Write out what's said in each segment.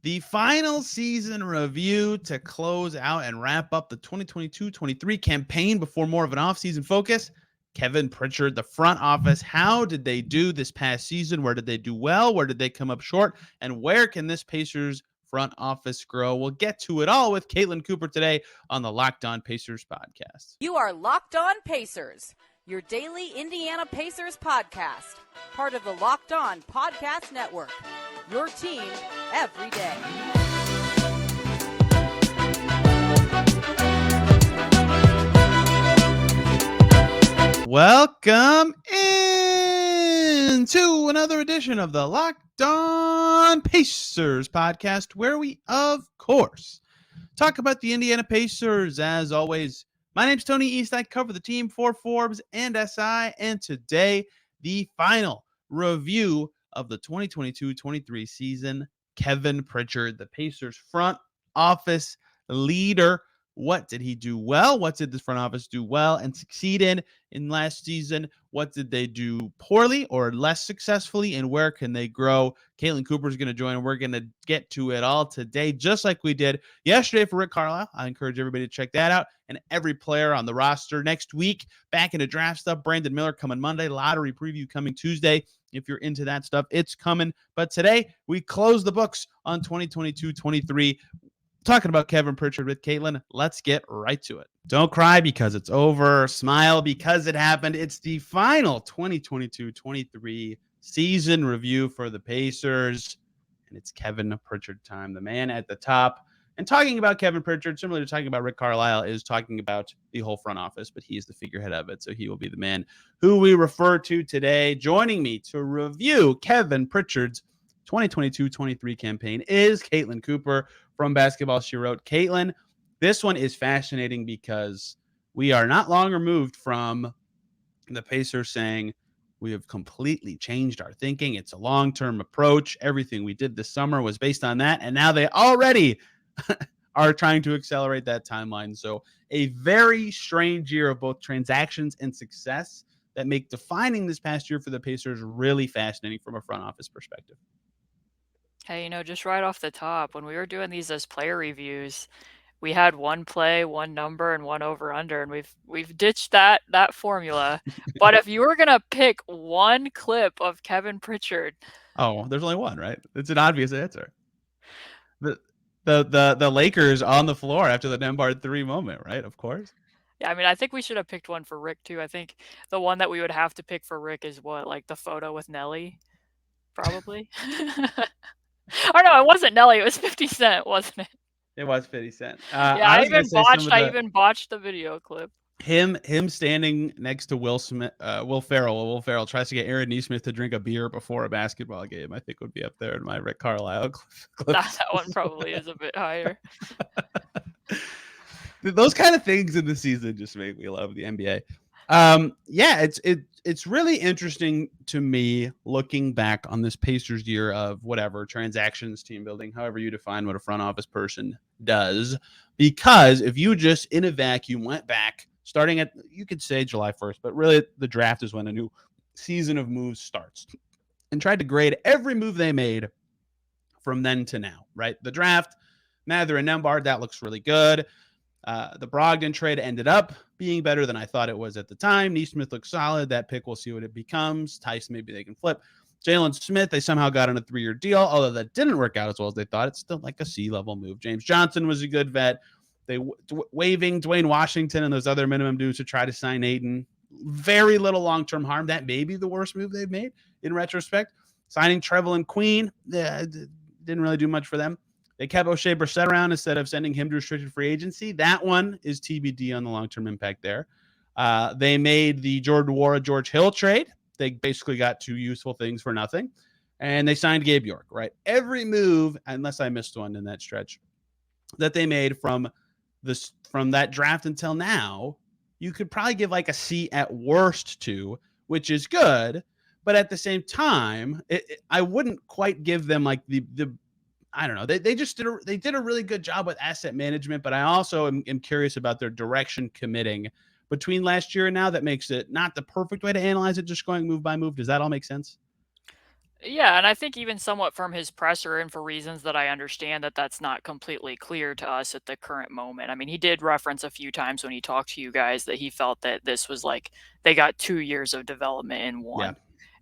The final season review to close out and wrap up the 2022-23 campaign before more of an offseason focus. Kevin Pritchard, the front office, how did they do this past season? Where did they do well? Where did they come up short? And where can this Pacers front office grow? We'll get to it all with Caitlin Cooper today on the Locked On Pacers podcast. You are Locked On Pacers, your daily Indiana Pacers podcast, part of the Locked On Podcast Network, your team every day. Welcome into another edition of the Locked On Pacers podcast, where we, of course, talk about the Indiana Pacers. As always, my name's Tony East. I cover the team for Forbes and SI, and today, the final review of the 2022-23 season. Kevin Pritchard, the Pacers front office leader. What did he do well? What did this front office do well and succeed in last season? What did they do poorly or less successfully, and where can they grow? Caitlin Cooper is going to join, and we're going to get to it all today, just like we did yesterday for Rick Carlisle. I encourage everybody to check that out, and every player on the roster next week. Back into draft stuff. Brandon Miller coming Monday. Lottery preview coming Tuesday. If you're into that stuff, it's coming. But today, we close the books on 2022-23. Talking about Kevin Pritchard with Caitlin. Let's get right to it. Don't cry because it's over. Smile because it happened. It's the final 2022-23 season review for the Pacers, and it's Kevin Pritchard time, the man at the top. And talking about Kevin Pritchard, similar to talking about Rick Carlisle, is talking about the whole front office, but he is the figurehead of it, so he will be the man who we refer to today. Joining me to review Kevin Pritchard's 2022-23 campaign is Caitlin Cooper from Basketball She Wrote. Caitlin, this one is fascinating because we are not long removed from the Pacers saying we have completely changed our thinking. It's a long-term approach. Everything we did this summer was based on that, and now they already are trying to accelerate that timeline. So a very strange year of both transactions and success that make defining this past year for the Pacers really fascinating from a front office perspective. Hey, just right off the top, when we were doing these as player reviews, we had one play, one number, and one over/under, and we've ditched that formula. But if you were gonna pick one clip of Kevin Pritchard, oh, there's only one, right? It's an obvious answer. The Lakers on the floor after the Nembhard 3 moment, right? Of course. Yeah, I think we should have picked one for Rick too. I think the one that we would have to pick for Rick is like the photo with Nelly, probably. Oh no, it wasn't Nelly. It was 50 Cent, wasn't it? It was 50 Cent. I even botched the video clip. Him standing next to Will Ferrell. Will Ferrell tries to get Aaron Nesmith to drink a beer before a basketball game. I think would be up there in my Rick Carlisle clip. That one probably is a bit higher. Those kind of things in the season just make me love the NBA. It's really interesting to me looking back on this Pacers year of whatever transactions, team building, however you define what a front office person does. Because if you just in a vacuum went back starting at, you could say July 1st, but really the draft is when a new season of moves starts, and tried to grade every move they made from then to now, right? The draft, Mather and Nembhard, that looks really good. The Brogdon trade ended up being better than I thought it was at the time. Nesmith looks solid. That pick, we'll see what it becomes. Tice, maybe they can flip. Jalen Smith, they somehow got on a 3-year deal, although that didn't work out as well as they thought. It's still like a C-level move. James Johnson was a good vet. They waiving Dwayne Washington and those other minimum dues to try to sign Aiden. Very little long-term harm. That may be the worst move they've made in retrospect. Signing Trevelyan Queen, didn't really do much for them. They kept O'Shea Brissett around instead of sending him to restricted free agency. That one is TBD on the long-term impact there. They made the Jordan Nwora, George Hill trade. They basically got 2 useful things for nothing. And they signed Gabe York, right? Every move, unless I missed one in that stretch, that they made from that draft until now, you could probably give like a C at worst to, which is good. But at the same time, I wouldn't quite give them like the I don't know. They did a really good job with asset management, but I also am curious about their direction committing between last year and now. That makes it not the perfect way to analyze it, just going move by move. Does that all make sense? Yeah, and I think even somewhat from his presser and for reasons that I understand that that's not completely clear to us at the current moment. I mean, he did reference a few times when he talked to you guys that he felt that this was like they got 2 years of development in Yeah. one.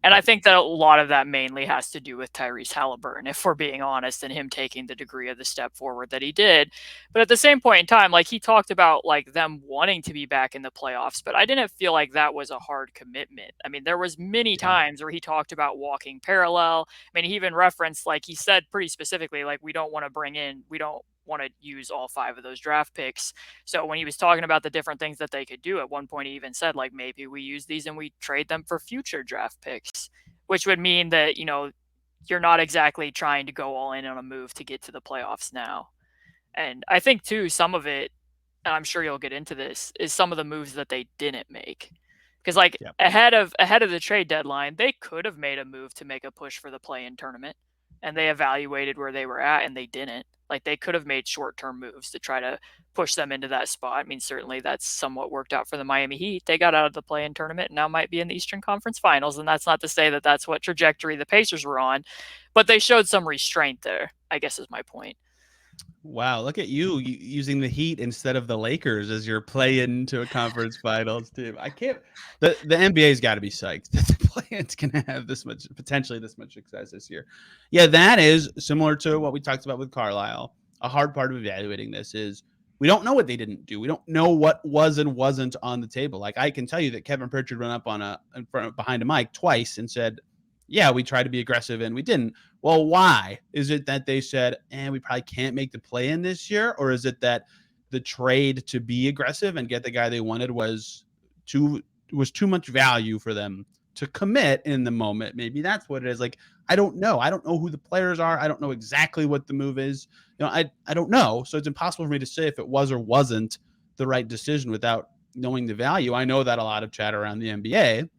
And I Right. think that a lot of that mainly has to do with Tyrese Halliburton, if we're being honest, and him taking the degree of the step forward that he did. But at the same point in time, like he talked about like them wanting to be back in the playoffs, but I didn't feel like that was a hard commitment. I mean, there was many Yeah. times where he talked about walking parallel. I mean, he even referenced like he said pretty specifically like we don't want to use all 5 of those draft picks. So when he was talking about the different things that they could do, at one point he even said like maybe we use these and we trade them for future draft picks, which would mean that, you're not exactly trying to go all in on a move to get to the playoffs now. And I think too, some of it, and I'm sure you'll get into this, is some of the moves that they didn't make. Because like Yeah. ahead of the trade deadline, they could have made a move to make a push for the play-in tournament, and they evaluated where they were at, and they didn't. Like they could have made short-term moves to try to push them into that spot. I mean, certainly that's somewhat worked out for the Miami Heat. They got out of the play-in tournament and now might be in the Eastern Conference Finals, and that's not to say that that's what trajectory the Pacers were on, but they showed some restraint there, I guess is my point. Wow, look at you using the Heat instead of the Lakers as your play into a conference finals team. I can't. The NBA's got to be psyched that the play-ins can have this much potentially this much success this year. Yeah, that is similar to what we talked about with Carlisle. A hard part of evaluating this is we don't know what they didn't do. We don't know what was and wasn't on the table. Like I can tell you that Kevin Pritchard went up on behind a mic twice and said, "Yeah, we tried to be aggressive and we didn't." Well, why? Is it that they said, we probably can't make the play in this year? Or is it that the trade to be aggressive and get the guy they wanted too too much value for them to commit in the moment? Maybe that's what it is. Like, I don't know. I don't know who the players are. I don't know exactly what the move is. I don't know. So it's impossible for me to say if it was or wasn't the right decision without knowing the value. I know that a lot of chat around the NBA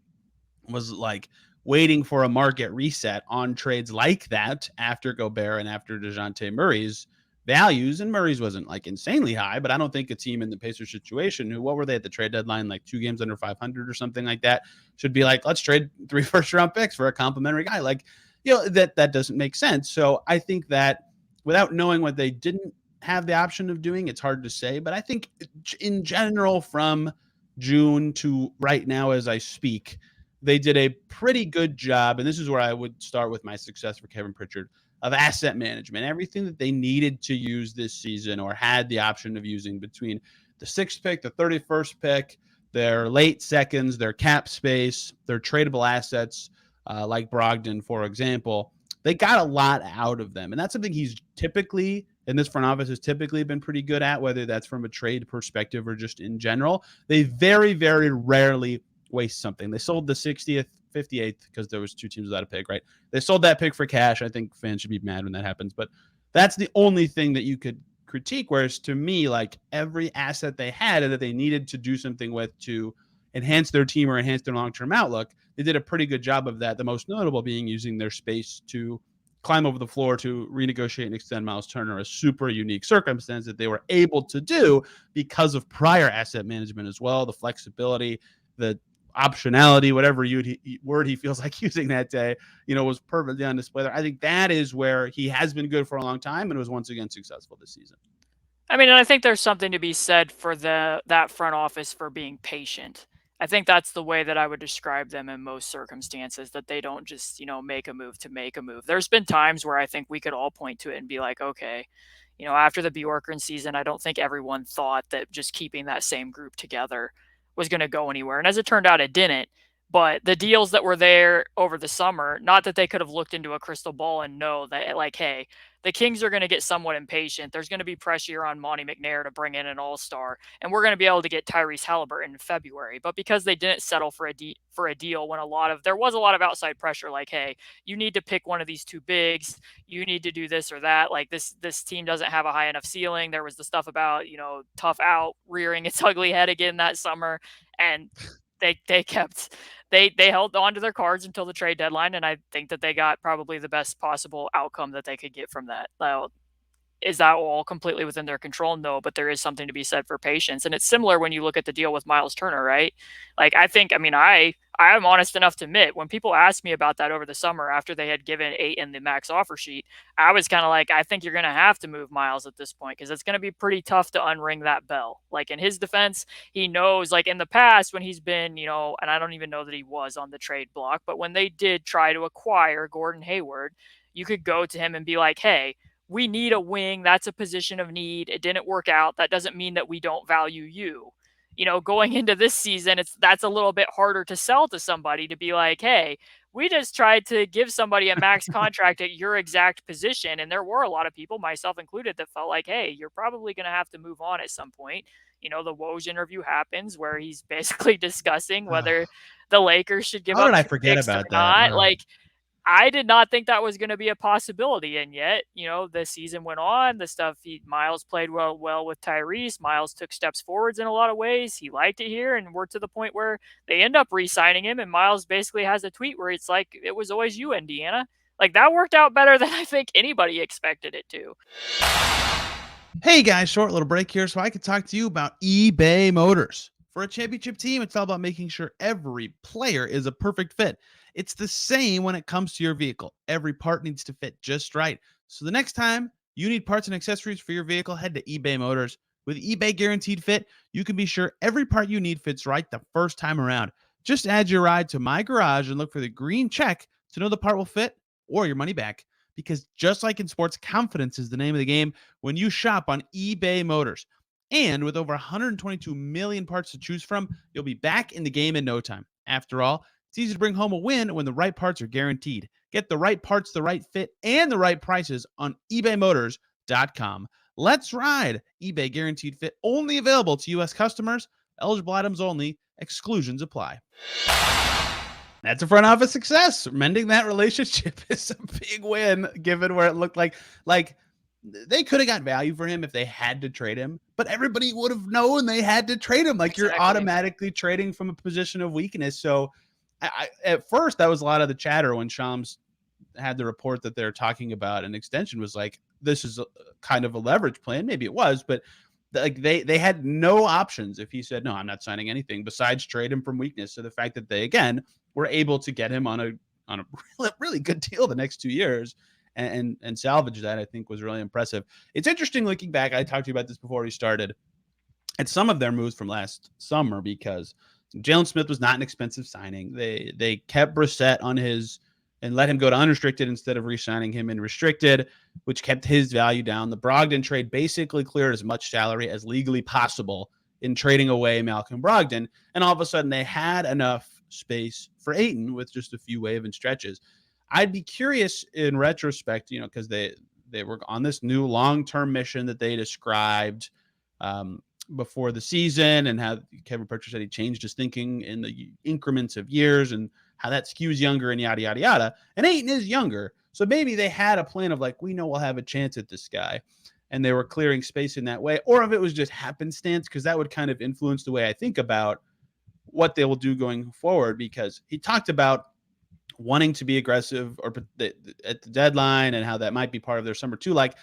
was like waiting for a market reset on trades like that after Gobert and after DeJounte Murray's values. And Murray's wasn't like insanely high, but I don't think a team in the Pacers situation what were they at the trade deadline, like 2 games under 500 or something like that, should be like, let's trade 3 first-round picks for a complimentary guy. Like, that doesn't make sense. So I think that without knowing what they didn't have the option of doing, it's hard to say. But I think in general, from June to right now as I speak, they did a pretty good job, and this is where I would start with my success for Kevin Pritchard, of asset management. Everything that they needed to use this season or had the option of using between the 6th pick, the 31st pick, their late seconds, their cap space, their tradable assets, like Brogdon, for example, they got a lot out of them. And that's something he's typically, in this front office, has typically been pretty good at, whether that's from a trade perspective or just in general. They very, very rarely waste something. They sold the 60th, 58th because there was 2 teams without a pick, right? They sold that pick for cash. I think fans should be mad when that happens, but that's the only thing that you could critique. Whereas to me, like every asset they had and that they needed to do something with to enhance their team or enhance their long-term outlook, they did a pretty good job of that. The most notable being using their space to climb over the floor to renegotiate and extend Miles Turner, a super unique circumstance that they were able to do because of prior asset management as well, the flexibility, the optionality, whatever word he feels like using that day, was perfectly on display there. I think that is where he has been good for a long time and was once again successful this season. I mean, and I think there's something to be said for that front office for being patient. I think that's the way that I would describe them in most circumstances, that they don't just, make a move to make a move. There's been times where I think we could all point to it and be like, okay, after the Bjorkgren season, I don't think everyone thought that just keeping that same group together was going to go anywhere. And as it turned out, it didn't. But the deals that were there over the summer, not that they could have looked into a crystal ball and know that, like, hey, the Kings are going to get somewhat impatient. There's going to be pressure on Monty McNair to bring in an all-star, and we're going to be able to get Tyrese Halliburton in February. But because they didn't settle for a deal when there was a lot of outside pressure, like, hey, you need to pick one of these 2 bigs, you need to do this or that. Like this team doesn't have a high enough ceiling. There was the stuff about tough out rearing its ugly head again that summer, and they kept they held on to their cards until the trade deadline, and I think that they got probably the best possible outcome that they could get from that. Now, Is that all completely within their control? No, but there is something to be said for patience. And it's similar when you look at the deal with Miles Turner, right? Like I'm honest enough to admit when people asked me about that over the summer after they had given Ayton the max offer sheet, I was kind of like, I think you're going to have to move Miles at this point because it's going to be pretty tough to unring that bell. Like in his defense, he knows, like in the past when he's been, and I don't even know that he was on the trade block, but when they did try to acquire Gordon Hayward, you could go to him and be like, hey, we need a wing. That's a position of need. It didn't work out. That doesn't mean that we don't value you. Going into this season, that's a little bit harder to sell to somebody to be like, hey, we just tried to give somebody a max contract at your exact position. And there were a lot of people, myself included, that felt like, hey, you're probably going to have to move on at some point. The Woj interview happens where he's basically discussing whether the Lakers should give How up did I two forget picks or about that? not. Like, I did not think that was going to be a possibility, and yet, the season went on. The stuff Miles played well with Tyrese. Miles took steps forwards in a lot of ways. He liked it here, and we're to the point where they end up re-signing him. And Miles basically has a tweet where it's like, "It was always you, Indiana." Like that worked out better than I think anybody expected it to. Hey guys, short little break here so I can talk to you about eBay Motors. For a championship team, it's all about making sure every player is a perfect fit. It's the same when it comes to your vehicle. Every part needs to fit just right. So the next time you need parts and accessories for your vehicle, head to eBay Motors. With eBay Guaranteed Fit, you can be sure every part you need fits right the first time around. Just add your ride to My Garage and look for the green check to know the part will fit or your money back. Because just like in sports, confidence is the name of the game when you shop on eBay Motors. And with over 122 million parts to choose from, you'll be back in the game in no time. After all, it's easy to bring home a win when the right parts are guaranteed. Get the right parts, the right fit, and the right prices on ebaymotors.com. Let's ride. eBay Guaranteed Fit only available to U.S. customers. Eligible items only. Exclusions apply. That's a front office success. Mending that relationship is a big win, given where it looked like they could have got value for him if they had to trade him, but everybody would have known they had to trade him. Like You're automatically trading from a position of weakness. So at first, that was a lot of the chatter when Shams had the report that they're talking about an extension was like, this is kind of a leverage plan. Maybe it was, but like they had no options if he said, no, I'm not signing anything besides trade him from weakness. So the fact that they, again, were able to get him on a really good deal the next 2 years and salvage that, I think was really impressive. It's interesting looking back. I talked to you about this before we started, at some of their moves from last summer, because Jalen Smith was not an expensive signing. They kept Brissett on his and let him go to unrestricted instead of re-signing him in restricted, which kept his value down. The Brogdon trade basically cleared as much salary as legally possible in trading away Malcolm Brogdon. And all of a sudden they had enough space for Ayton with just a few wave and stretches. I'd be curious in retrospect, because they were on this new long-term mission that they described before the season, and how Kevin Pritchard said he changed his thinking in the increments of years and how that skews younger and yada, yada, yada. And Ayton is younger. So maybe they had a plan of like, we know we'll have a chance at this guy. And they were clearing space in that way. Or if it was just happenstance, because that would kind of influence the way I think about what they will do going forward, because he talked about wanting to be aggressive or at the deadline and how that might be part of their summer too. Like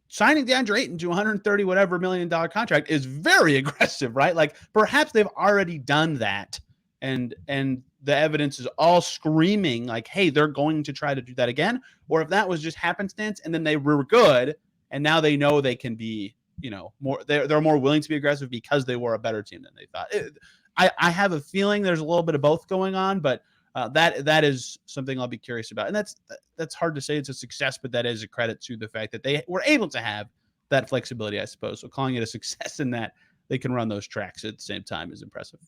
signing DeAndre Ayton to $130 whatever $1 million contract is very aggressive, right? Like perhaps they've already done that. And the evidence is all screaming like, hey, they're going to try to do that again. Or if that was just happenstance and then they were good and now they know they can be, more, they're more willing to be aggressive because they were a better team than they thought. I have a feeling there's a little bit of both going on, but that is something I'll be curious about. And that's hard to say it's a success, but that is a credit to the fact that they were able to have that flexibility, I suppose. So calling it a success in that they can run those tracks at the same time is impressive.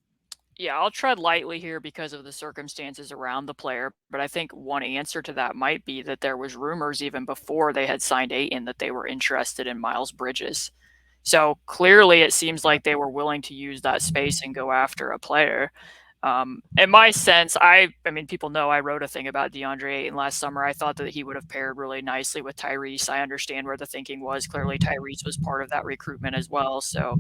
Yeah, I'll tread lightly here because of the circumstances around the player, but I think one answer to that might be that there was rumors even before they had signed Ayton that they were interested in Miles Bridges. So clearly it seems like they were willing to use that space and go after a player. In my sense, I mean, people know I wrote a thing about DeAndre Ayton last summer. I thought that he would have paired really nicely with Tyrese. I understand where the thinking was. Clearly, Tyrese was part of that recruitment as well. So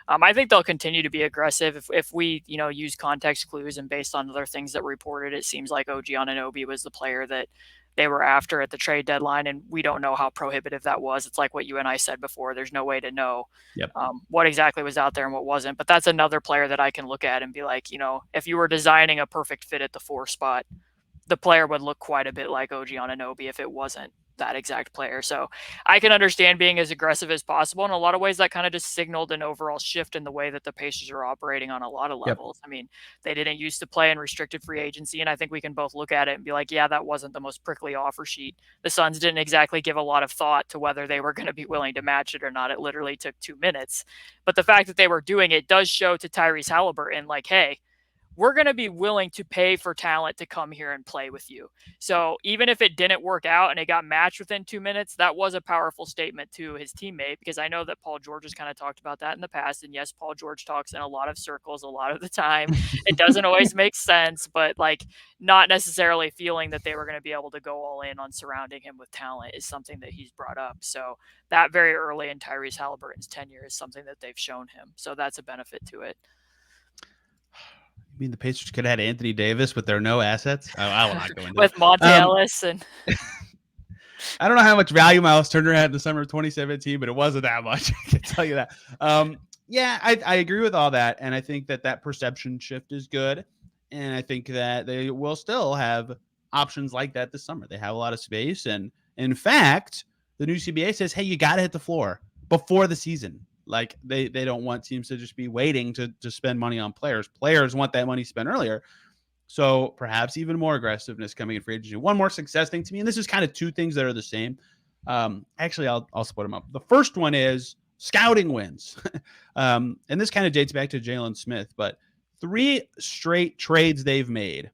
I think they'll continue to be aggressive. If we, use context clues and based on other things that were reported, it seems like OG Anunoby was the player that they were after at the trade deadline, and we don't know how prohibitive that was. It's like what you and I said before. There's no way to know Yep. what exactly was out there and what wasn't. But that's another player that I can look at and be like, if you were designing a perfect fit at the 4 spot, the player would look quite a bit like OG Anunoby if it wasn't that exact player. So I can understand being as aggressive as possible. In a lot of ways, that kind of just signaled an overall shift in the way that the Pacers are operating on a lot of levels. I mean, they didn't used to play in restricted free agency, and I think we can both look at it and be like, yeah, that wasn't the most prickly offer sheet. The Suns didn't exactly give a lot of thought to whether they were going to be willing to match it or not. It literally took 2 minutes. But the fact that they were doing it does show to Tyrese Halliburton, like, hey, we're going to be willing to pay for talent to come here and play with you. So even if it didn't work out and it got matched within 2 minutes, that was a powerful statement to his teammate, because I know that Paul George has kind of talked about that in the past. And yes, Paul George talks in a lot of circles a lot of the time. It doesn't always make sense, but like not necessarily feeling that they were going to be able to go all in on surrounding him with talent is something that he's brought up. So that very early in Tyrese Halliburton's tenure is something that they've shown him. So that's a benefit to it. I mean, the Pacers could have had Anthony Davis with their no assets. I will not go into with Monte Ellis and I don't know how much value Miles Turner had in the summer of 2017, but it wasn't that much. I can tell you that. Yeah, I agree with all that, and I think that perception shift is good, and I think that they will still have options like that this summer. They have a lot of space, and in fact, the new CBA says, hey, you got to hit the floor before the season. Like they don't want teams to just be waiting to spend money on players. Players want that money spent earlier. So perhaps even more aggressiveness coming in free agency. One more success thing to me, and this is kind of two things that are the same. Actually, I'll split them up. The first one is scouting wins. And this kind of dates back to Jalen Smith, but 3 straight trades they've made,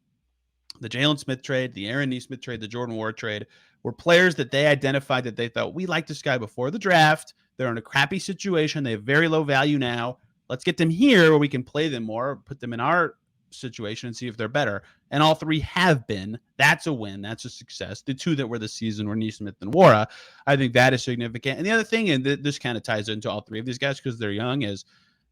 the Jalen Smith trade, the Aaron Nesmith trade, the Jordan Ward trade, were players that they identified that they thought, we like this guy before the draft. They're in a crappy situation. They have very low value now. Let's get them here where we can play them more, put them in our situation and see if they're better. And all 3 have been. That's a win. That's a success. The 2 that were this season were Nesmith and Wara. I think that is significant. And the other thing, and this kind of ties into all 3 of these guys because they're young, is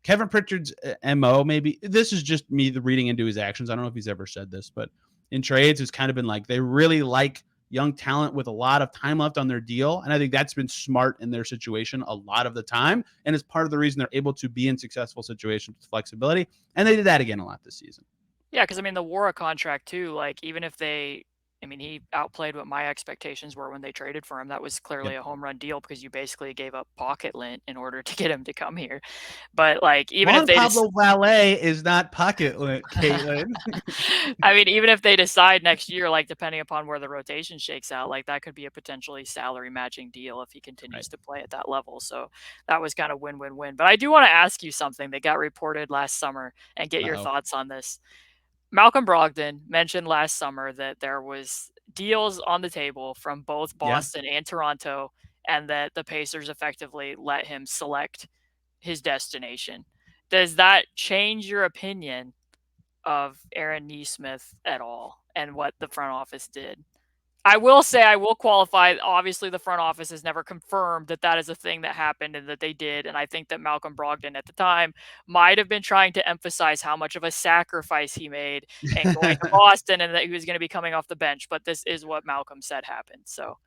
Kevin Pritchard's MO. Maybe this is just me reading into his actions. I don't know if he's ever said this, but in trades, it's kind of been like they really like young talent with a lot of time left on their deal. And I think that's been smart in their situation a lot of the time. And it's part of the reason they're able to be in successful situations with flexibility. And they did that again a lot this season. Yeah, because I mean, the Wara contract too, like even if he outplayed what my expectations were when they traded for him. That was clearly a home run deal because you basically gave up pocket lint in order to get him to come here. But like, even if they Pablo Valet is not pocket lint, Caitlin. I mean, even if they decide next year, like depending upon where the rotation shakes out, like that could be a potentially salary matching deal if he continues to play at that level. So that was kind of win-win-win. But I do want to ask you something that got reported last summer and get your thoughts on this. Malcolm Brogdon mentioned last summer that there was deals on the table from both Boston and Toronto, and that the Pacers effectively let him select his destination. Does that change your opinion of Aaron Nesmith at all and what the front office did? I will say, I will qualify, obviously the front office has never confirmed that that is a thing that happened and that they did. And I think that Malcolm Brogdon at the time might have been trying to emphasize how much of a sacrifice he made and going to Boston and that he was going to be coming off the bench. But this is what Malcolm said happened. So,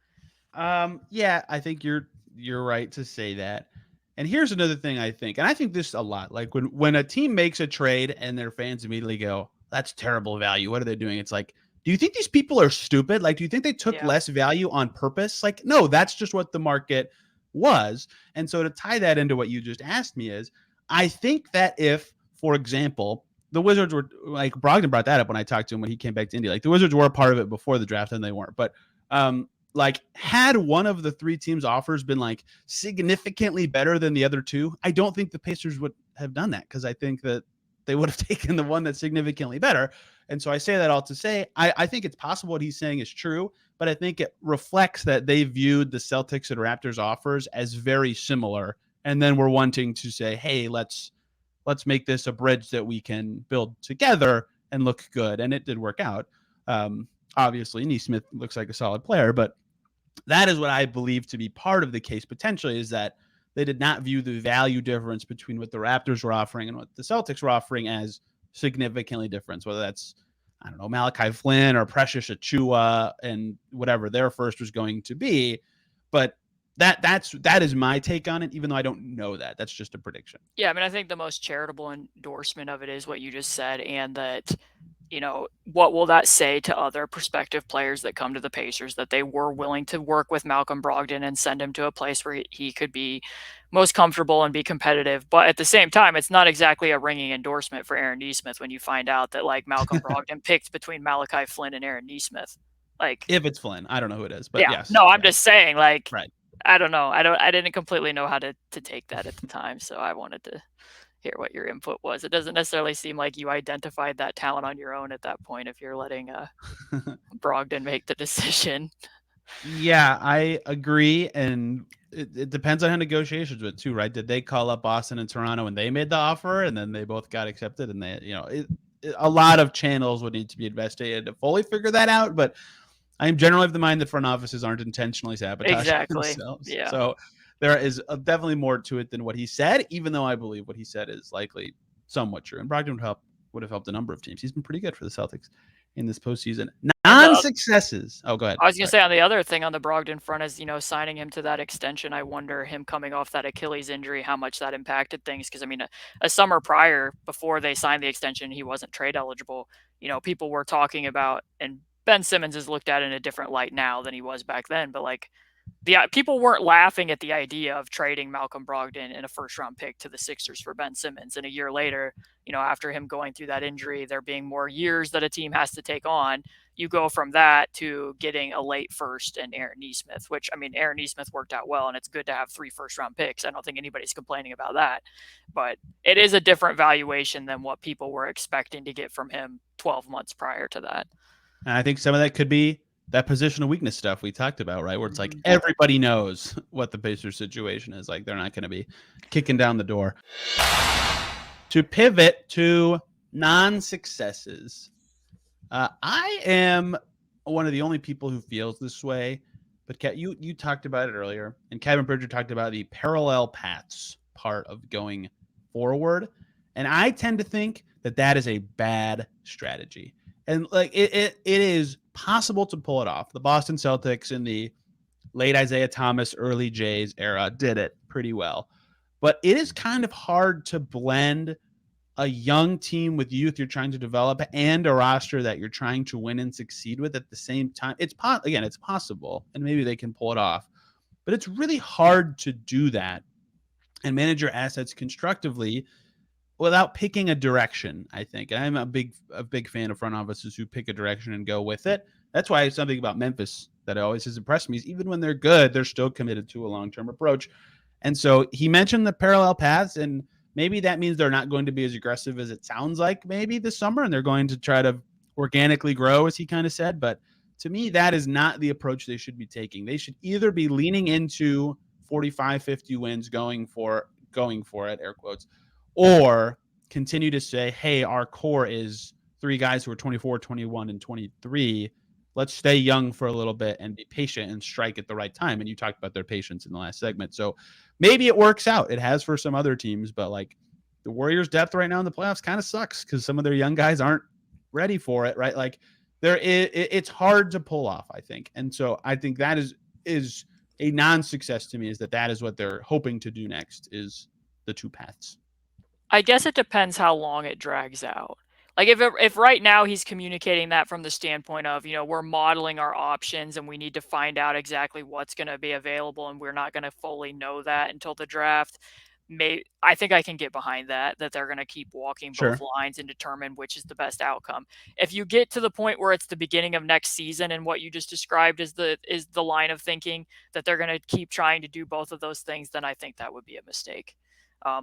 yeah, I think you're right to say that. And here's another thing I think, and I think this a lot, like when a team makes a trade and their fans immediately go, that's terrible value. What are they doing? It's like, do you think these people are stupid? Like, do you think they took less value on purpose? Like, no, that's just what the market was. And so to tie that into what you just asked me is, I think that if, for example, the Wizards were like, Brogdon brought that up when I talked to him when he came back to Indy, like the Wizards were a part of it before the draft and they weren't. But like had one of the 3 teams' offers been like significantly better than the other 2, I don't think the Pacers would have done that because I think that they would have taken the one that's significantly better. And so I say that all to say, I think it's possible what he's saying is true, but I think it reflects that they viewed the Celtics and Raptors offers as very similar. And then we're wanting to say, hey, let's make this a bridge that we can build together and look good. And it did work out. Obviously, Nesmith looks like a solid player, but that is what I believe to be part of the case potentially, is that they did not view the value difference between what the Raptors were offering and what the Celtics were offering as significantly different, whether that's I don't know, Malachi Flynn or Precious Achua and whatever their first was going to be. But that is my take on it, even though I don't know that. That's just a prediction. Yeah, I mean, I think the most charitable endorsement of it is what you just said, and that, what will that say to other prospective players that come to the Pacers that they were willing to work with Malcolm Brogdon and send him to a place where he could be most comfortable and be competitive. But at the same time, it's not exactly a ringing endorsement for Aaron Nesmith when you find out that like Malcolm Brogdon picked between Malachi Flynn and Aaron Nesmith. Like, if it's Flynn, I don't know who it is, but yeah, yes. no, I'm just saying, like, right. I don't know. I didn't completely know how to take that at the time, so I wanted to hear what your input was. It doesn't necessarily seem like you identified that talent on your own at that point if you're letting Brogdon make the decision. Yeah, I agree, and it depends on how negotiations went too, right? Did they call up Boston and Toronto and they made the offer, and then they both got accepted, and a lot of channels would need to be investigated to fully figure that out. But I am generally of the mind that front offices aren't intentionally sabotaging themselves. Yeah. So there is definitely more to it than what he said, even though I believe what he said is likely somewhat true. And Brogdon would have helped a number of teams. He's been pretty good for the Celtics in this postseason. Non-successes. Oh, go ahead. I was going to say, on the other thing on the Brogdon front is, signing him to that extension. I wonder, him coming off that Achilles injury, how much that impacted things. Because, I mean, a summer prior, before they signed the extension, he wasn't trade eligible. People were talking about, and Ben Simmons is looked at in a different light now than he was back then. But, like, people weren't laughing at the idea of trading Malcolm Brogdon in a first-round pick to the Sixers for Ben Simmons. And a year later, after him going through that injury, there being more years that a team has to take on, you go from that to getting a late first and Aaron Nesmith, which, I mean, Aaron Nesmith worked out well, and it's good to have 3 first-round picks. I don't think anybody's complaining about that. But it is a different valuation than what people were expecting to get from him 12 months prior to that. And I think some of that could be that positional weakness stuff we talked about, right? Where it's like everybody knows what the Pacers situation is. Like, they're not going to be kicking down the door. To pivot to non-successes, I am one of the only people who feels this way. But you talked about it earlier, and Kevin Pritchard talked about the parallel paths part of going forward. And I tend to think that is a bad strategy. And like it is possible to pull it off. The Boston Celtics in the late Isaiah Thomas, early Jays era did it pretty well. But it is kind of hard to blend a young team with youth you're trying to develop and a roster that you're trying to win and succeed with at the same time. It's possible, and maybe they can pull it off. But it's really hard to do that and manage your assets constructively without picking a direction, I think. And I'm a big fan of front offices who pick a direction and go with it. That's why something about Memphis that always has impressed me is even when they're good, they're still committed to a long-term approach. And so he mentioned the parallel paths, and maybe that means they're not going to be as aggressive as it sounds like maybe this summer, and they're going to try to organically grow, as he kind of said. But to me, that is not the approach they should be taking. They should either be leaning into 45, 50 wins, going for it, air quotes, or continue to say, hey, our core is 3 guys who are 24, 21, and 23. Let's stay young for a little bit and be patient and strike at the right time. And you talked about their patience in the last segment. So maybe it works out. It has for some other teams, but like the Warriors' depth right now in the playoffs kind of sucks because some of their young guys aren't ready for it, right? Like it's hard to pull off, I think. And so I think that is a non-success to me, is that is what they're hoping to do next, is the 2 paths. I guess it depends how long it drags out. Like if right now he's communicating that from the standpoint of, we're modeling our options and we need to find out exactly what's going to be available and we're not going to fully know that until the draft. I think I can get behind that they're going to keep walking both lines and determine which is the best outcome. If you get to the point where it's the beginning of next season and what you just described is the line of thinking that they're going to keep trying to do both of those things, then I think that would be a mistake. A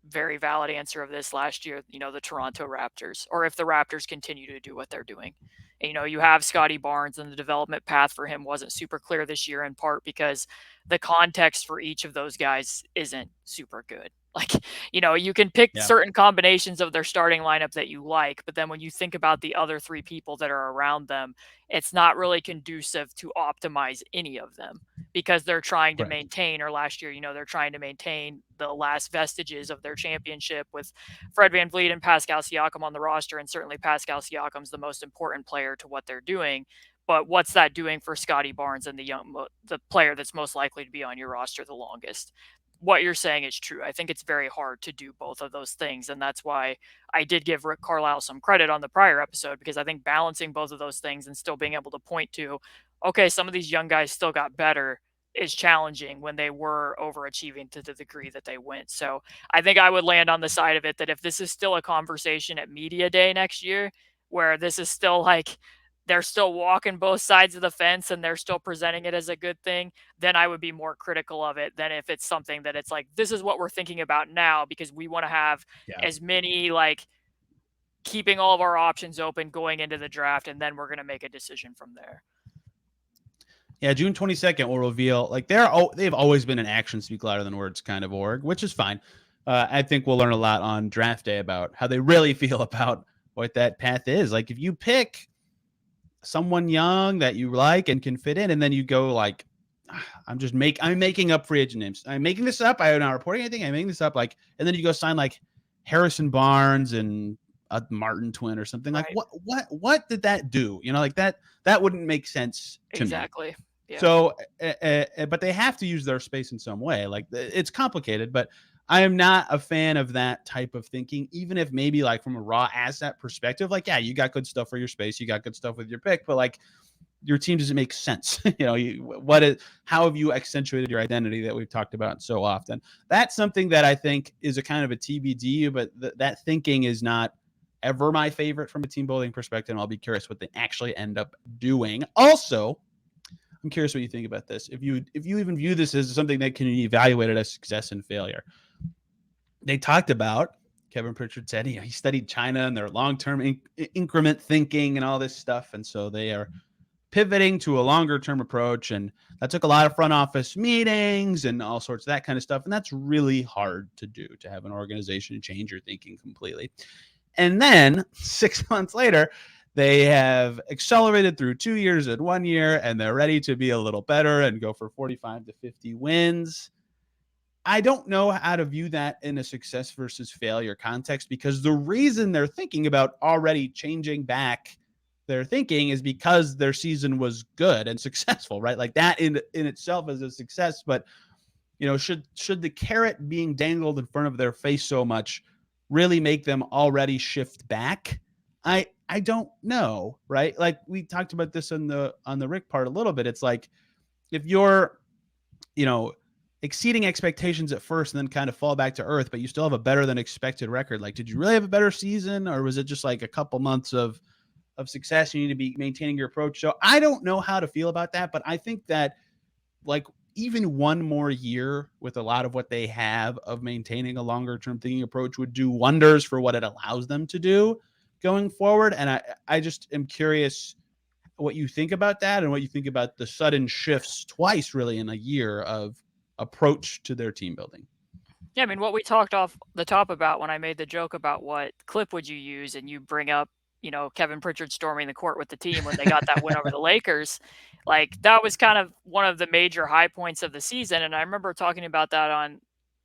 very valid answer of this last year, the Toronto Raptors, or if the Raptors continue to do what they're doing. And, you have Scotty Barnes, and the development path for him wasn't super clear this year, in part because the context for each of those guys isn't super good. Like, you can pick Yeah. certain combinations of their starting lineup that you like, but then when you think about the other three people that are around them, it's not really conducive to optimize any of them because they're trying to Right. maintain, or last year, they're trying to maintain the last vestiges of their championship with Fred VanVleet and Pascal Siakam on the roster. And certainly Pascal Siakam's the most important player to what they're doing. But what's that doing for Scotty Barnes and the player that's most likely to be on your roster the longest? What you're saying is true. I think it's very hard to do both of those things. And that's why I did give Rick Carlisle some credit on the prior episode, because I think balancing both of those things and still being able to point to, okay, some of these young guys still got better is challenging when they were overachieving to the degree that they went. So I think I would land on the side of it that if this is still a conversation at Media Day next year, where this is still like they're still walking both sides of the fence and they're still presenting it as a good thing, then I would be more critical of it than if it's something that it's like, this is what we're thinking about now because we want to have Yeah. as many, like, keeping all of our options open going into the draft, and then we're going to make a decision from there. Yeah, June 22nd will reveal, like, they've always been an action speak louder than words kind of org, which is fine. I think we'll learn a lot on draft day about how they really feel about what that path is. Like, if you pick someone young that you like and can fit in, and then you go like, I'm making up free agent names. I'm making this up. I'm not reporting anything. I'm making this up. Like, and then you go sign like Harrison Barnes and a Martin twin or something. Right. Like, what did that do? Like that wouldn't make sense to me. Exactly. Yeah. So, but they have to use their space in some way. Like, it's complicated, but I am not a fan of that type of thinking, even if maybe like from a raw asset perspective, like, yeah, you got good stuff for your space. You got good stuff with your pick, but like your team doesn't make sense. How have you accentuated your identity that we've talked about so often? That's something that I think is a kind of a TBD, but that thinking is not ever my favorite from a team building perspective. And I'll be curious what they actually end up doing. Also, I'm curious what you think about this. If you even view this as something that can be evaluated as success and failure. They talked about, Kevin Pritchard said, he studied China and their long-term increment thinking and all this stuff. And so they are pivoting to a longer-term approach. And that took a lot of front office meetings and all sorts of that kind of stuff. And that's really hard to do, to have an organization change your thinking completely. And then 6 months later, they have accelerated through 2 years and 1 year, and they're ready to be a little better and go for 45 to 50 wins. I don't know how to view that in a success versus failure context, because the reason they're thinking about already changing back their thinking is because their season was good and successful, right? Like that in itself is a success, but should the carrot being dangled in front of their face so much really make them already shift back? I don't know, right? Like we talked about this on the Rick part a little bit. It's like if you're, exceeding expectations at first and then kind of fall back to earth, but you still have a better than expected record. Like, did you really have a better season, or was it just like a couple months of success? You need to be maintaining your approach. So I don't know how to feel about that, but I think that like even one more year with a lot of what they have of maintaining a longer term thinking approach would do wonders for what it allows them to do going forward. And I just am curious what you think about that and what you think about the sudden shifts twice really in a year of approach to their team building. Yeah, I mean, what we talked off the top about when I made the joke about what clip would you use, and you bring up, Kevin Pritchard storming the court with the team when they got that win over the Lakers, like that was kind of one of the major high points of the season. And I remember talking about that on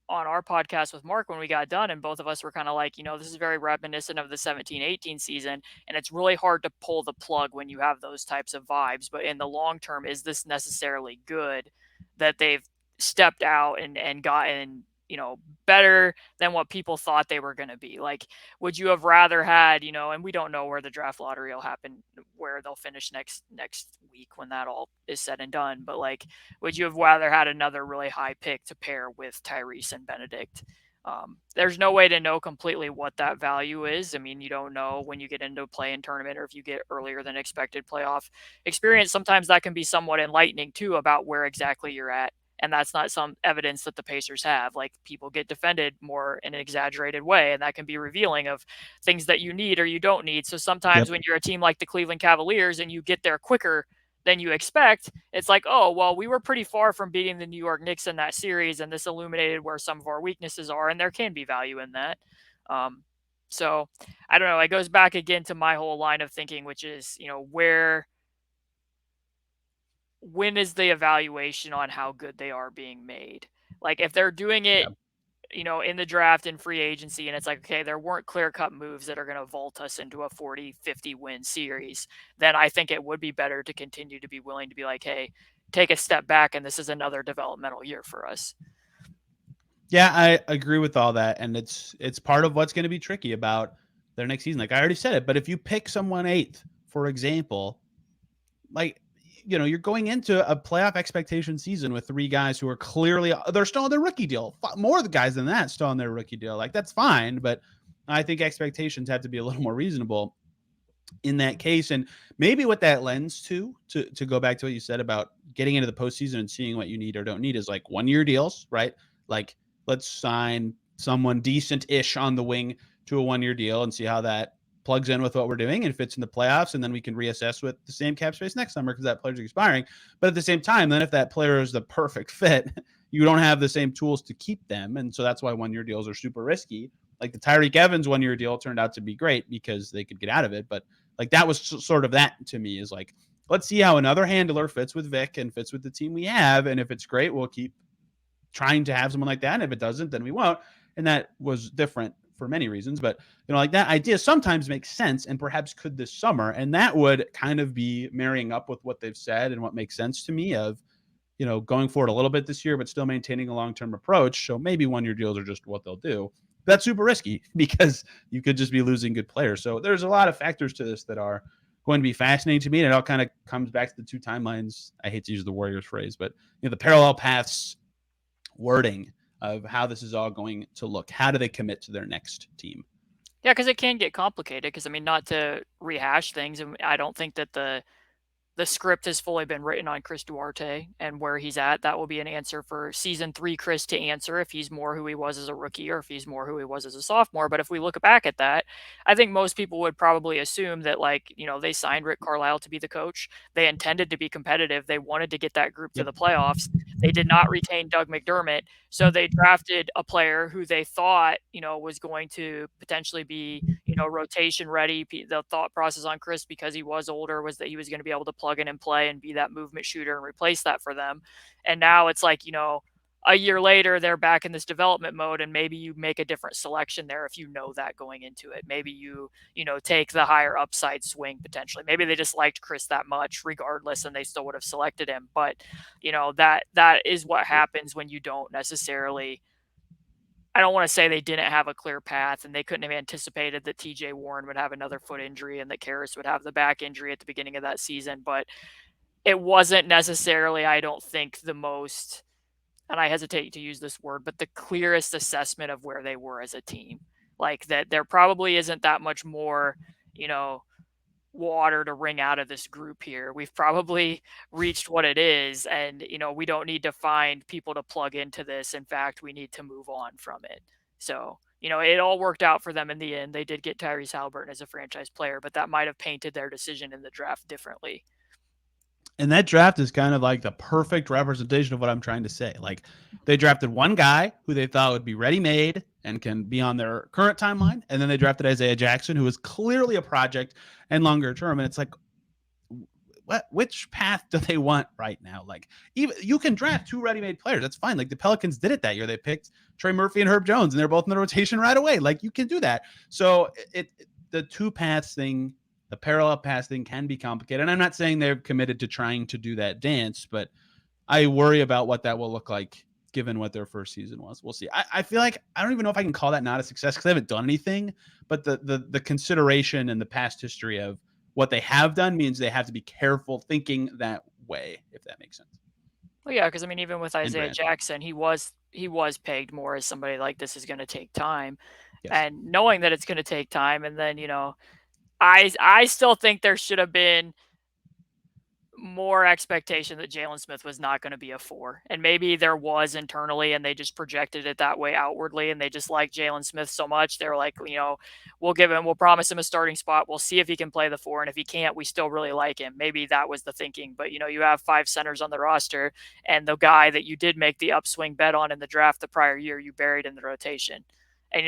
our podcast with Mark when we got done, and both of us were kind of like, this is very reminiscent of the 17-18 season, and it's really hard to pull the plug when you have those types of vibes. But in the long term, is this necessarily good that they've stepped out and gotten better than what people thought they were going to be? Like, would you have rather had, and we don't know where the draft lottery will happen, where they'll finish next week when that all is said and done, but like, would you have rather had another really high pick to pair with Tyrese and Benedict? There's no way to know completely what that value is. I mean, you don't know when you get into a play-in tournament, or if you get earlier than expected playoff experience. Sometimes that can be somewhat enlightening too about where exactly you're at. And that's not some evidence that the Pacers have. Like, people get defended more in an exaggerated way, and that can be revealing of things that you need or you don't need. So sometimes when you're a team like the Cleveland Cavaliers and you get there quicker than you expect, it's like, oh, well, we were pretty far from beating the New York Knicks in that series, and this illuminated where some of our weaknesses are, and there can be value in that. So I don't know. It goes back again to my whole line of thinking, which is, when is the evaluation on how good they are being made? Like if they're doing it, in the draft and free agency, and it's like, okay, there weren't clear-cut moves that are going to vault us into a 40, 50 win series, then I think it would be better to continue to be willing to be like, hey, take a step back, and this is another developmental year for us. Yeah, I agree with all that, and it's part of what's going to be tricky about their next season. Like I already said it, but if you pick someone 8th, for example, like you're going into a playoff expectation season with 3 guys who are clearly they're still on their rookie deal. More of the guys than that still on their rookie deal. Like that's fine, but I think expectations have to be a little more reasonable in that case. And maybe what that lends to go back to what you said about getting into the postseason and seeing what you need or don't need is like 1-year deals, right? Like let's sign someone decent-ish on the wing to a 1-year deal and see how that plugs in with what we're doing and fits in the playoffs, and then we can reassess with the same cap space next summer because that player's expiring. But at the same time, then if that player is the perfect fit, you don't have the same tools to keep them, and so that's why 1-year deals are super risky. Like the Tyreek Evans 1-year deal turned out to be great because they could get out of it, but like that was sort of that to me is like, let's see how another handler fits with Vic and fits with the team we have, and if it's great, we'll keep trying to have someone like that, and if it doesn't, then we won't. And that was different for many reasons, but like that idea sometimes makes sense and perhaps could this summer, and that would kind of be marrying up with what they've said and what makes sense to me of going forward a little bit this year but still maintaining a long-term approach. So maybe 1-year deals are just what they'll do. That's super risky because you could just be losing good players. So there's a lot of factors to this that are going to be fascinating to me, and it all kind of comes back to the 2 timelines. I hate to use the Warriors phrase, but the parallel paths wording of how this is all going to look. How do they commit to their next team? Yeah, because it can get complicated. Because not to rehash things, I don't think that the script has fully been written on Chris Duarte and where he's at. That will be an answer for season 3 Chris to answer if he's more who he was as a rookie or if he's more who he was as a sophomore. But if we look back at that, I think most people would probably assume that they signed Rick Carlisle to be the coach. They intended to be competitive. They wanted to get that group to the playoffs. They did not retain Doug McDermott. So they drafted a player who they thought, was going to potentially be, rotation ready. The thought process on Chris, because he was older, was that he was going to be able to plug in and play and be that movement shooter and replace that for them. And now it's like, a year later, they're back in this development mode, and maybe you make a different selection there if you know that going into it. Maybe you take the higher upside swing potentially. Maybe they just liked Chris that much regardless, and they still would have selected him. But, that is what happens when you don't necessarily – I don't want to say they didn't have a clear path and they couldn't have anticipated that TJ Warren would have another foot injury and that Karras would have the back injury at the beginning of that season. But it wasn't necessarily, I don't think, the most, and I hesitate to use this word, but the clearest assessment of where they were as a team. Like that there probably isn't that much more, water to wring out of this group here. We've probably reached what it is, and we don't need to find people to plug into this. In fact, we need to move on from it. So it all worked out for them in the end. They did get Tyrese Halliburton as a franchise player, but that might have painted their decision in the draft differently. And that draft is kind of like the perfect representation of what I'm trying to say. Like they drafted one guy who they thought would be ready-made and can be on their current timeline, and then they drafted Isaiah Jackson, who is clearly a project and longer term. And it's like, which path do they want right now? Like, even you can draft 2 ready-made players. That's fine. Like the Pelicans did it that year. They picked Trey Murphy and Herb Jones, and they're both in the rotation right away. Like you can do that. So the 2 paths thing, the parallel paths thing can be complicated. And I'm not saying they're committed to trying to do that dance, but I worry about what that will look like given what their first season was. We'll see. I feel like I don't even know if I can call that not a success because they haven't done anything, but the consideration and the past history of what they have done means they have to be careful thinking that way, if that makes sense. Well, yeah, because even with Isaiah Jackson, he was pegged more as somebody like this is going to take time, yes. And knowing that it's going to take time, and then I still think there should have been more expectation that Jalen Smith was not going to be a 4. And maybe there was internally and they just projected it that way outwardly and they just liked Jalen Smith so much. They were like, we'll promise him a starting spot. We'll see if he can play the 4. And if he can't, we still really like him. Maybe that was the thinking. But, you have 5 centers on the roster and the guy that you did make the upswing bet on in the draft the prior year, you buried in the rotation. And,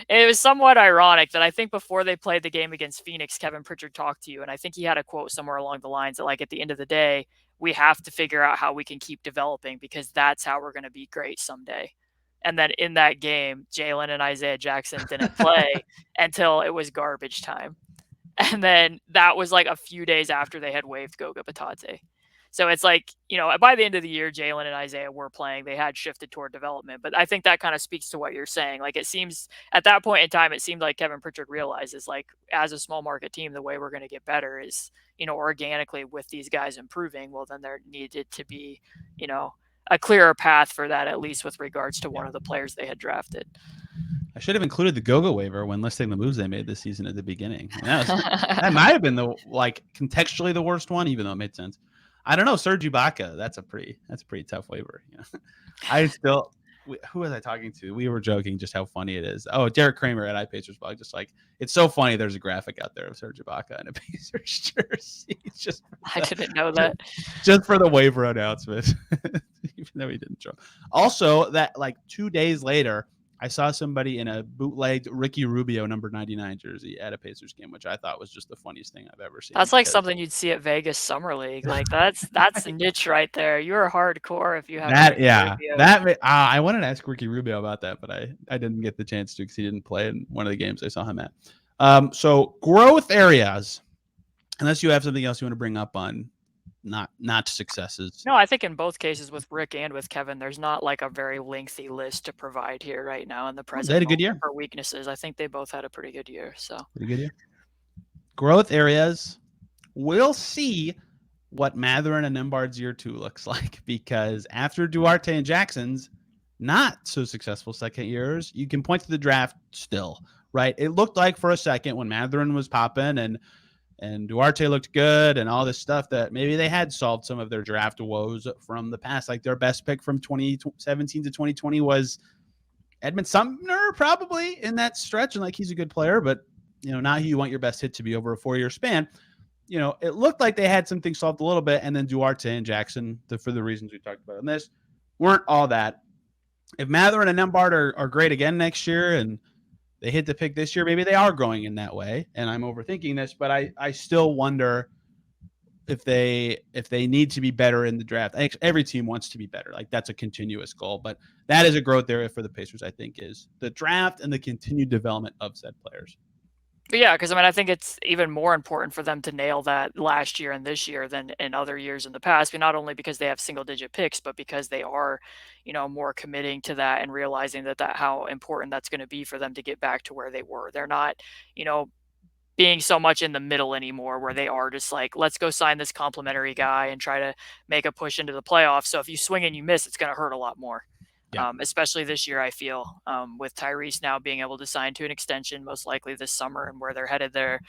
it was somewhat ironic that I think before they played the game against Phoenix, Kevin Pritchard talked to you, and I think he had a quote somewhere along the lines that, at the end of the day, we have to figure out how we can keep developing because that's how we're going to be great someday. And then in that game, Jalen and Isaiah Jackson didn't play until it was garbage time. And then that was a few days after they had waived Goga Batate. So it's by the end of the year, Jalen and Isaiah were playing. They had shifted toward development. But I think that kind of speaks to what you're saying. It seems at that point in time, it seemed like Kevin Pritchard realizes, as a small market team, the way we're going to get better is, organically with these guys improving. Well, then there needed to be, a clearer path for that, at least with regards to one of the players they had drafted. I should have included the Goga waiver when listing the moves they made this season at the beginning. That might have been the contextually the worst one, even though it made sense. I don't know, Serge Ibaka. That's a pretty tough waiver. Who was I talking to? We were joking just how funny it is. Oh, Derek Kramer at iPacers blog, just it's so funny. There's a graphic out there of Serge Ibaka in a Pacers jersey. I didn't know that. Just for the waiver announcement, even though he didn't show. Also, that 2 days later, I saw somebody in a bootlegged Ricky Rubio number 99 jersey at a Pacers game, which I thought was just the funniest thing I've ever seen. That's something you'd see at Vegas Summer League. That's a niche right there. You're hardcore if you have that. Yeah, Rubio. I wanted to ask Ricky Rubio about that, but I didn't get the chance to because he didn't play in one of the games I saw him at. So growth areas, unless you have something else you want to bring up on. Not successes. No, I think in both cases with Rick and with Kevin, there's not a very lengthy list to provide here right now in the present. They had a good year for weaknesses. I think they both had a pretty good year. So pretty good year. Growth areas. We'll see what Mathurin and Nembhard's year 2 looks like because after Duarte and Jackson's not so successful second years, you can point to the draft still, right? It looked like for a second when Mathurin was popping and Duarte looked good and all this stuff that maybe they had solved some of their draft woes from the past. Their best pick from 2017 to 2020 was Edmund Sumner, probably in that stretch. And he's a good player, but not who you want your best hit to be over a 4-year span. It looked like they had some things solved a little bit. And then Duarte and Jackson, for the reasons we talked about in this, weren't all that. If Mathurin and Nembhard are great again next year and they hit the pick this year, maybe they are growing in that way. And I'm overthinking this, but I still wonder if they need to be better in the draft. Every team wants to be better. That's a continuous goal, but that is a growth area for the Pacers, I think, is the draft and the continued development of said players. But yeah, because I think it's even more important for them to nail that last year and this year than in other years in the past. But not only because they have single-digit picks, but because they are, more committing to that and realizing that how important that's going to be for them to get back to where they were. They're not, being so much in the middle anymore, where they are just let's go sign this complimentary guy and try to make a push into the playoffs. So if you swing and you miss, it's going to hurt a lot more. Yeah. Especially this year, I feel, with Tyrese now being able to sign to an extension, most likely this summer, and where they're headed there.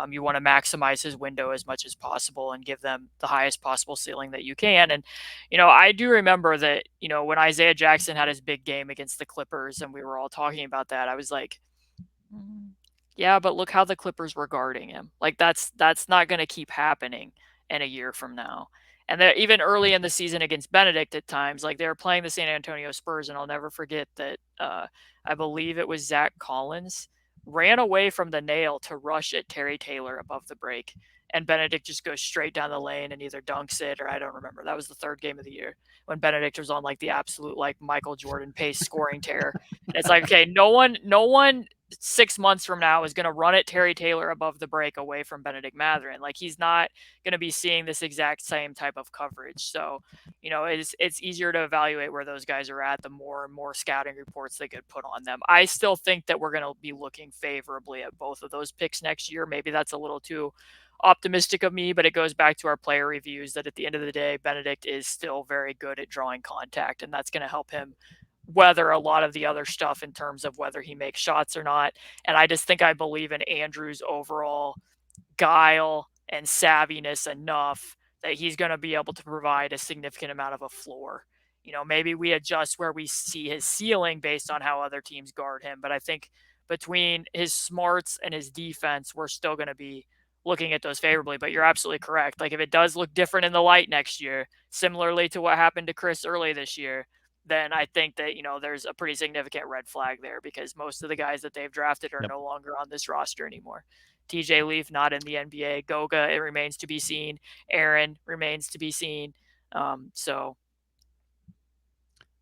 You want to maximize his window as much as possible and give them the highest possible ceiling that you can. And, I do remember that, when Isaiah Jackson had his big game against the Clippers and we were all talking about that, I was like, yeah, but look how the Clippers were guarding him. That's not going to keep happening in a year from now. And even early in the season against Benedict at times, they were playing the San Antonio Spurs, and I'll never forget that I believe it was Zach Collins ran away from the nail to rush at Terry Taylor above the break. And Benedict just goes straight down the lane and either dunks it or I don't remember. That was the third game of the year when Benedict was on the absolute Michael Jordan pace scoring tear. And it's okay, no one 6 months from now is going to run at Terry Taylor above the break away from Benedict Mathurin. He's not going to be seeing this exact same type of coverage. So, it's easier to evaluate where those guys are at the more and more scouting reports they could put on them. I still think that we're going to be looking favorably at both of those picks next year. Maybe that's a little too optimistic of me, but it goes back to our player reviews that at the end of the day, Benedict is still very good at drawing contact, and that's going to help him weather a lot of the other stuff in terms of whether he makes shots or not. And I just think I believe in Andrew's overall guile and savviness enough that he's going to be able to provide a significant amount of a floor. Maybe we adjust where we see his ceiling based on how other teams guard him. But I think between his smarts and his defense, we're still going to be looking at those favorably. But you're absolutely correct. Like if it does look different in the light next year, similarly to what happened to Chris early this year, then I think that, there's a pretty significant red flag there because most of the guys that they've drafted are Yep. no longer on this roster anymore. TJ Leaf not in the NBA. Goga, it remains to be seen. Aaron remains to be seen. So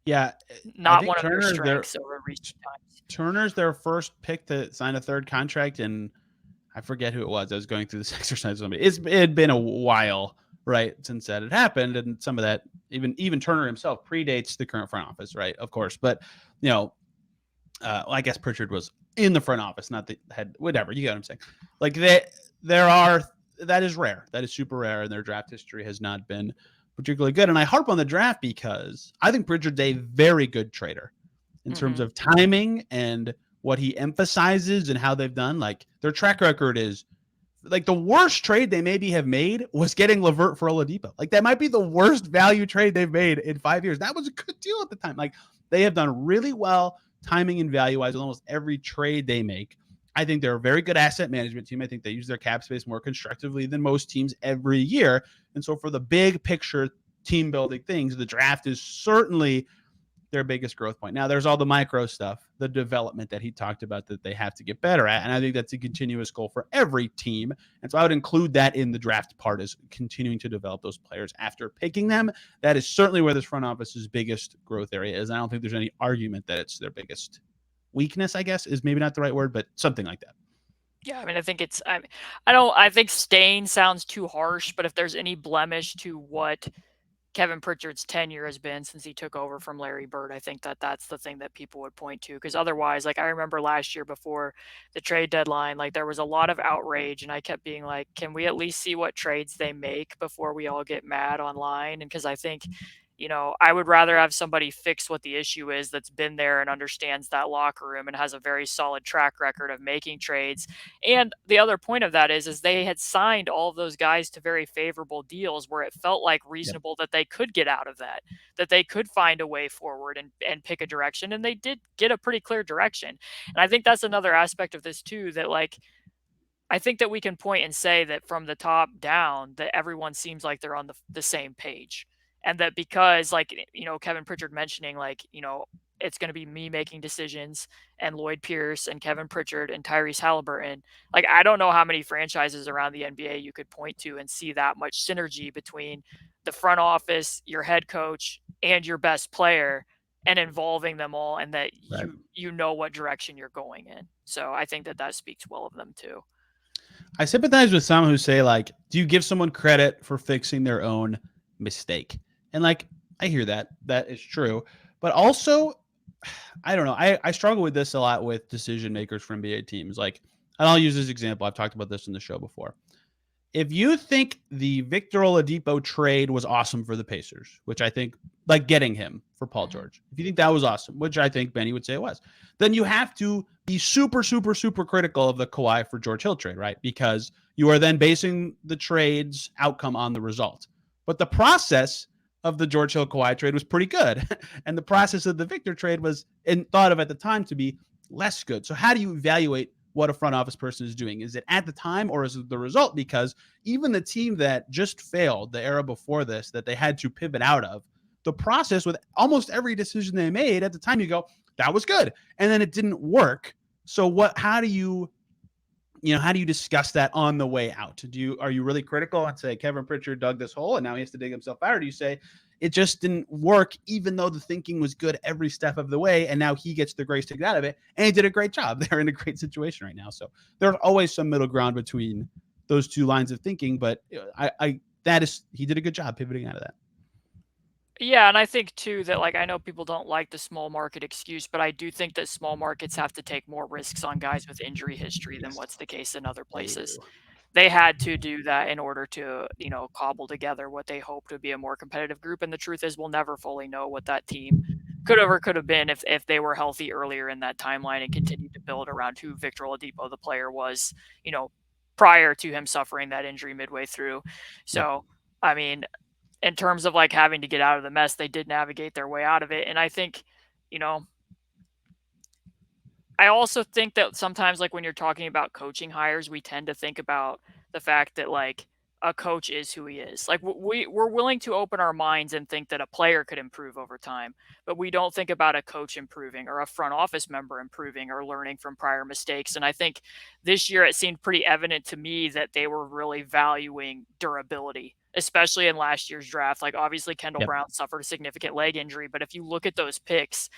Yeah, I not think one of their strengths over recent times. Turner's their first pick to sign a third contract, and I forget who it was. I was going through this exercise with me. It had been a while, right, since that had happened, and some of that, even Turner himself predates the current front office, right? Of course, but I guess Pritchard was in the front office, not the head. Whatever, you get what I'm saying. Like that is rare. That is super rare, and their draft history has not been particularly good. And I harp on the draft because I think Pritchard's a very good trader in terms of timing and what he emphasizes and how they've done. Like their track record is like the worst trade they maybe have made was getting LeVert for Oladipo. Like that might be the worst value trade they've made in 5 years. That was a good deal at the time. Like they have done really well timing and value wise with almost every trade they make. I think they're a very good asset management team. I think they use their cap space more constructively than most teams every year. And so for the big picture team building things, the draft is certainly their biggest growth point. Now there's all the micro stuff, the development that he talked about that they have to get better at. And I think that's a continuous goal for every team. And so I would include that in the draft part as continuing to develop those players after picking them. That is certainly where this front office's biggest growth area is. I don't think there's any argument that it's their biggest weakness, I guess, is maybe not the right word, but something like that. Yeah, I mean, I think it's I think stain sounds too harsh, but if there's any blemish to what Kevin Pritchard's tenure has been since he took over from Larry Bird, I think that that's the thing that people would point to. Because otherwise, like I remember last year before the trade deadline, like there was a lot of outrage, and I kept being like, can we at least see what trades they make before we all get mad online? And because I think, I would rather have somebody fix what the issue is that's been there and understands that locker room and has a very solid track record of making trades. And the other point of that is they had signed all of those guys to very favorable deals where it felt like reasonable that they could get out of that they could find a way forward and pick a direction. And they did get a pretty clear direction. And I think that's another aspect of this too, that like, I think that we can point and say that from the top down that everyone seems like they're on the same page. And that because like, Kevin Pritchard mentioning like, it's going to be me making decisions and Lloyd Pierce and Kevin Pritchard and Tyrese Halliburton. Like, I don't know how many franchises around the NBA you could point to and see that much synergy between the front office, your head coach, and your best player and involving them all and that Right. you know what direction you're going in. So I think that speaks well of them too. I sympathize with some who say, like, do you give someone credit for fixing their own mistake? And, like, I hear that. That is true. But also, I don't know. I struggle with this a lot with decision makers for NBA teams. Like, and I'll use this example. I've talked about this in the show before. If you think the Victor Oladipo trade was awesome for the Pacers, which I think, like getting him for Paul George, if you think that was awesome, which I think Benny would say it was, then you have to be super, super, super critical of the Kawhi for George Hill trade, right? Because you are then basing the trade's outcome on the result. But the process of the George Hill Kawhi trade was pretty good. And the process of the Victor trade was thought of at the time to be less good. So how do you evaluate what a front office person is doing? Is it at the time or is it the result? Because even the team that just failed, the era before this, that they had to pivot out of, the process with almost every decision they made at the time, you go, that was good. And then it didn't work. So how do you discuss that on the way out? Are you really critical and say Kevin Pritchard dug this hole and now he has to dig himself out? Or do you say it just didn't work, even though the thinking was good every step of the way, and now he gets the grace to get out of it, and he did a great job. They're in a great situation right now. So there's always some middle ground between those two lines of thinking, but he did a good job pivoting out of that. Yeah, and I think too that like I know people don't like the small market excuse, but I do think that small markets have to take more risks on guys with injury history than what's the case in other places. They had to do that in order to, cobble together what they hoped would be a more competitive group. And the truth is we'll never fully know what that team could have been if they were healthy earlier in that timeline and continued to build around who Victor Oladipo, the player, was, prior to him suffering that injury midway through. So, I mean, in terms of like having to get out of the mess, they did navigate their way out of it. And I think, I also think that sometimes, like when you're talking about coaching hires, we tend to think about the fact that like a coach is who he is. Like we're willing to open our minds and think that a player could improve over time, but we don't think about a coach improving or a front office member improving or learning from prior mistakes. And I think this year it seemed pretty evident to me that they were really valuing durability, especially in last year's draft. Like obviously Kendall Brown suffered a significant leg injury, but if you look at those picks,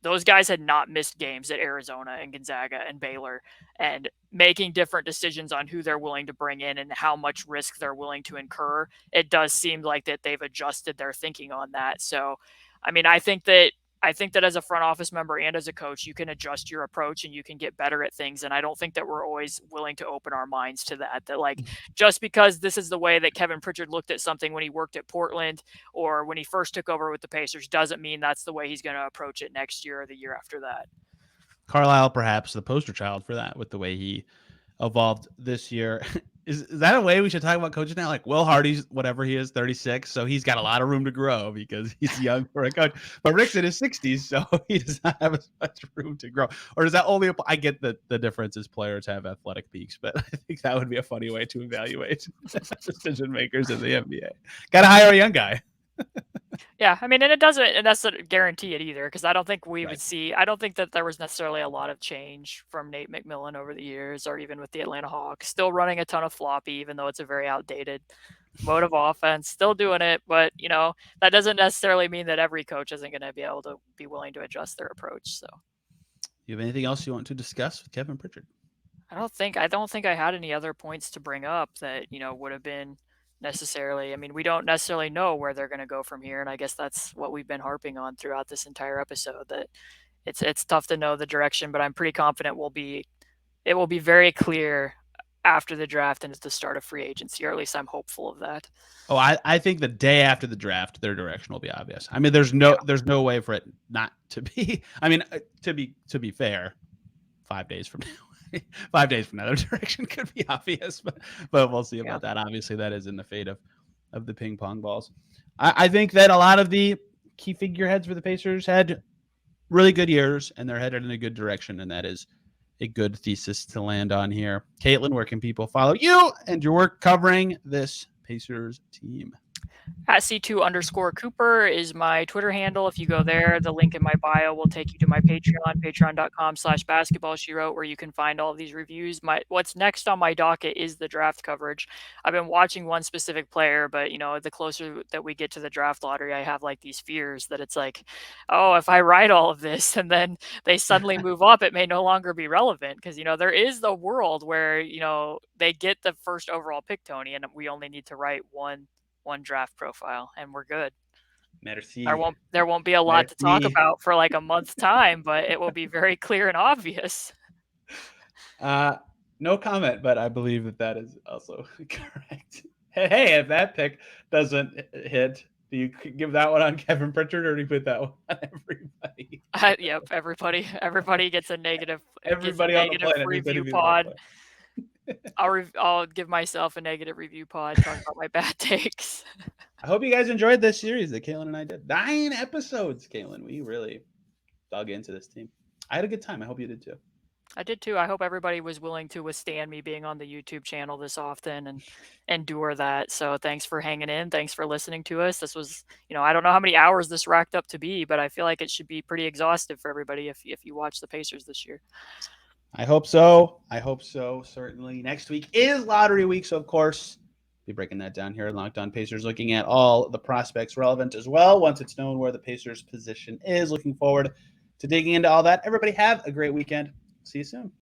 those guys had not missed games at Arizona and Gonzaga and Baylor, and making different decisions on who they're willing to bring in and how much risk they're willing to incur. It does seem like that they've adjusted their thinking on that. So, I mean, I think that as a front office member and as a coach, you can adjust your approach and you can get better at things. And I don't think that we're always willing to open our minds to that, like just because this is the way that Kevin Pritchard looked at something when he worked at Portland or when he first took over with the Pacers doesn't mean that's the way he's going to approach it next year or the year after that. Carlisle, perhaps the poster child for that with the way he evolved this year. Is that a way we should talk about coaches now? Like Will Hardy's whatever he is, 36, so he's got a lot of room to grow because he's young for a coach. But Rick's in his 60s, so he does not have as much room to grow. Or does that only apply? I get that the difference is players have athletic peaks, but I think that would be a funny way to evaluate decision makers in the NBA. Got to hire a young guy. Yeah, I mean, and it doesn't, and that's not guarantee it either, because I don't think we would see. I don't think that there was necessarily a lot of change from Nate McMillan over the years, or even with the Atlanta Hawks, still running a ton of floppy, even though it's a very outdated mode of offense, still doing it. But that doesn't necessarily mean that every coach isn't going to be able to be willing to adjust their approach. So, you have anything else you want to discuss with Kevin Pritchard? I don't think I had any other points to bring up that would have been necessarily. I mean, we don't necessarily know where they're going to go from here, and I guess that's what we've been harping on throughout this entire episode, that it's tough to know the direction, but I'm pretty confident it will be very clear after the draft and at the start of free agency, or at least I'm hopeful of that. Oh, I think the day after the draft, their direction will be obvious. I mean, there's no way for it not to be. I mean, to be fair, 5 days from now. 5 days from now, their direction could be obvious, but we'll see about that. Obviously, that is in the fate of the ping pong balls. I think that a lot of the key figureheads for the Pacers had really good years, and they're headed in a good direction, and that is a good thesis to land on here. Caitlin, where can people follow you and your work covering this Pacers team? At C2_Cooper is my Twitter handle. If you go there, the link in my bio will take you to my Patreon, patreon.com/basketballshewrote, where you can find all of these reviews. What's next on my docket is the draft coverage. I've been watching one specific player, but the closer that we get to the draft lottery, I have like these fears that it's like, oh, if I write all of this and then they suddenly move up, it may no longer be relevant, because there is the world where they get the first overall pick, Tony, and we only need to write one draft profile and we're good. Merci. There won't be a lot to talk about for like a month's time, but it will be very clear and obvious. No comment, but I believe that is also correct. Hey, if that pick doesn't hit, do you give that one on Kevin Pritchard, or do you put that one on everybody? Yep, everybody gets a negative. Everybody on the planet review pod. I'll give myself a negative review pod, talk about my bad takes. I hope you guys enjoyed this series that Caitlin and I did. 9 episodes, Caitlin. We really dug into this team. I had a good time. I hope you did too. I did too. I hope everybody was willing to withstand me being on the YouTube channel this often and endure that. So thanks for hanging in. Thanks for listening to us. This was, I don't know how many hours this racked up to be, but I feel like it should be pretty exhaustive for everybody if you watch the Pacers this year. I hope so. Certainly. Next week is lottery week, so of course, be breaking that down here at Locked On Pacers, looking at all the prospects relevant as well once it's known where the Pacers' position is. Looking forward to digging into all that. Everybody have a great weekend. See you soon.